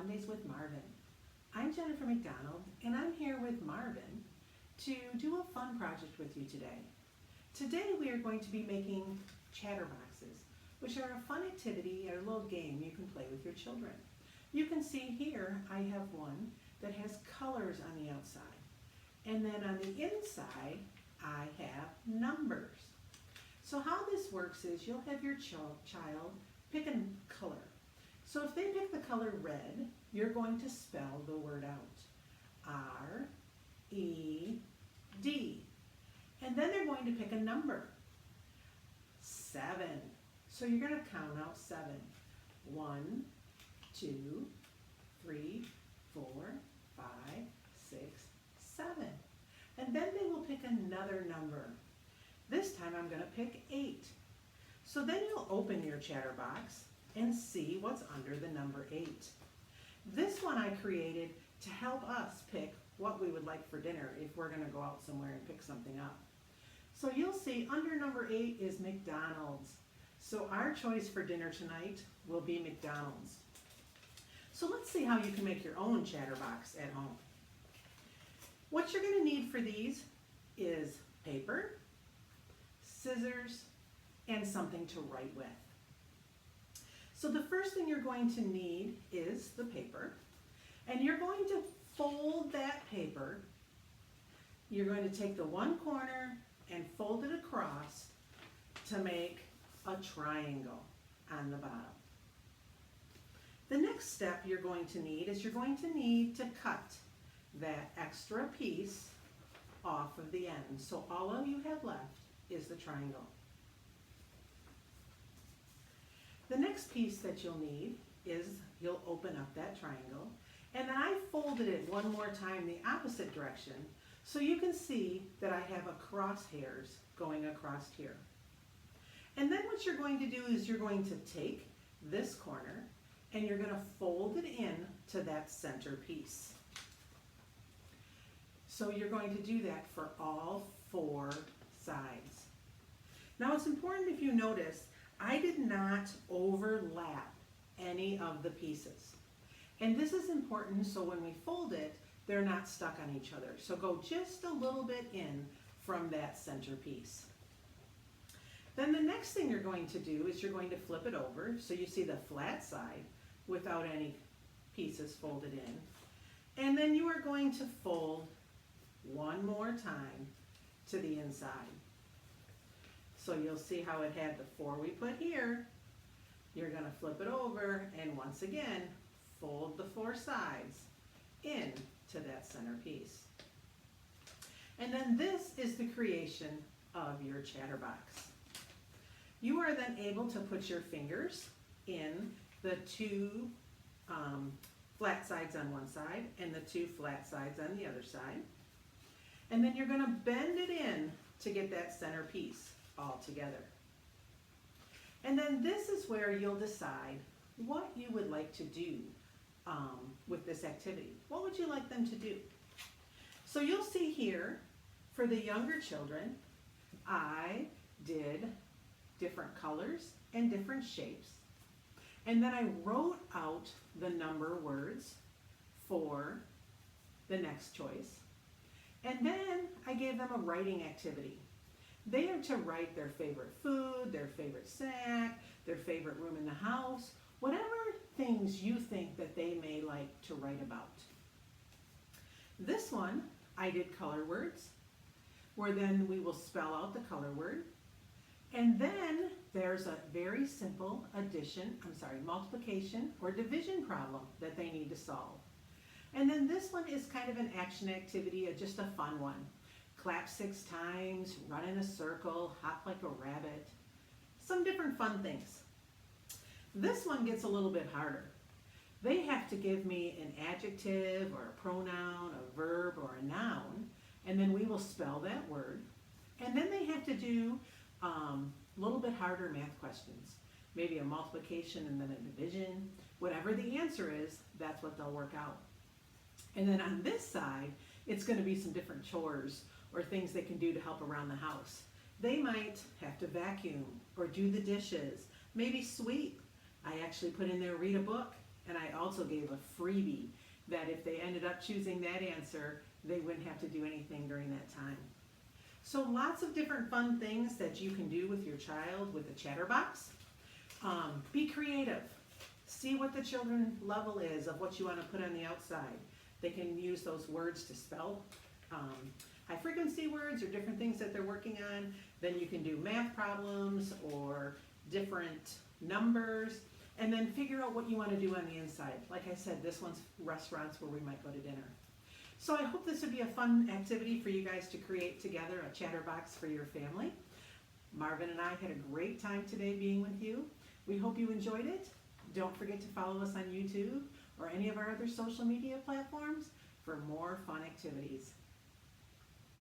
Mondays with Marvin. I'm Jennifer McDonald, and I'm here with Marvin to do a fun project with you today. Today we are going to be making chatterboxes, which are a fun activity or a little game you can play with your children. You can see here I have one that has colors on the outside, and then on the inside I have numbers. So how this works is you'll have your child pick a color. So if they pick the color red, you're going to spell the word out. R-E-D. And then they're going to pick a number. 7. So you're going to count out 7. 1, 2, 3, 4, 5, 6, 7. And then they will pick another number. This time I'm going to pick 8. So then you'll open your chatterbox and see what's under the number 8. This one I created to help us pick what we would like for dinner if we're going to go out somewhere and pick something up. So you'll see under number 8 is McDonald's. So our choice for dinner tonight will be McDonald's. So let's see how you can make your own chatterbox at home. What you're going to need for these is paper, scissors, and something to write with. So the first thing you're going to need is the paper, and you're going to fold that paper. You're going to take the one corner and fold it across to make a triangle on the bottom. The next step you're going to need is you're going to need to cut that extra piece off of the end. So all you have left is the triangle. The next piece that you'll need is you'll open up that triangle, and then I folded it one more time the opposite direction so you can see that I have a crosshairs going across here. And then what you're going to do is you're going to take this corner and you're going to fold it in to that center piece. So you're going to do that for all 4 sides. Now it's important if you notice I did not overlap any of the pieces. And this is important so when we fold it, they're not stuck on each other. So go just a little bit in from that center piece. Then the next thing you're going to do is you're going to flip it over so you see the flat side without any pieces folded in. And then you are going to fold one more time to the inside. So you'll see how it had the 4 we put here. You're going to flip it over and once again fold the 4 sides in to that center piece. And then this is the creation of your chatterbox. You are then able to put your fingers in the 2 flat sides on one side and the 2 flat sides on the other side. And then you're going to bend it in to get that center piece all together. And then this is where you'll decide what you would like to do with this activity. What would you like them to do? So you'll see here for the younger children, I did different colors and different shapes. And then I wrote out the number words for the next choice. And then I gave them a writing activity. They are to write their favorite food, their favorite snack, their favorite room in the house, whatever things you think that they may like to write about. This one, I did color words, where then we will spell out the color word. And then there's a very simple multiplication or division problem that they need to solve. And then this one is kind of an action activity, just a fun one. Clap 6 times, run in a circle, hop like a rabbit. Some different fun things. This one gets a little bit harder. They have to give me an adjective or a pronoun, a verb, or a noun, and then we will spell that word. And then they have to do a little bit harder math questions. Maybe a multiplication and then a division. Whatever the answer is, that's what they'll work out. And then on this side, it's going to be some different chores or things they can do to help around the house. They might have to vacuum or do the dishes, maybe sweep. I actually put in there read a book And I also gave a freebie that if they ended up choosing that answer, they wouldn't have to do anything during that time. So lots of different fun things that you can do with your child with the Chatterbox. Be creative. See what the children level is of what you want to put on the outside. They can use those words to spell high frequency words or different things that they're working on. Then you can do math problems or different numbers, and then figure out what you want to do on the inside. Like I said, this one's restaurants where we might go to dinner. So I hope this would be a fun activity for you guys to create together, a Chatterbox for your family. Marvin and I had a great time today being with you. We hope you enjoyed it. Don't forget to follow us on YouTube or any of our other social media platforms for more fun activities.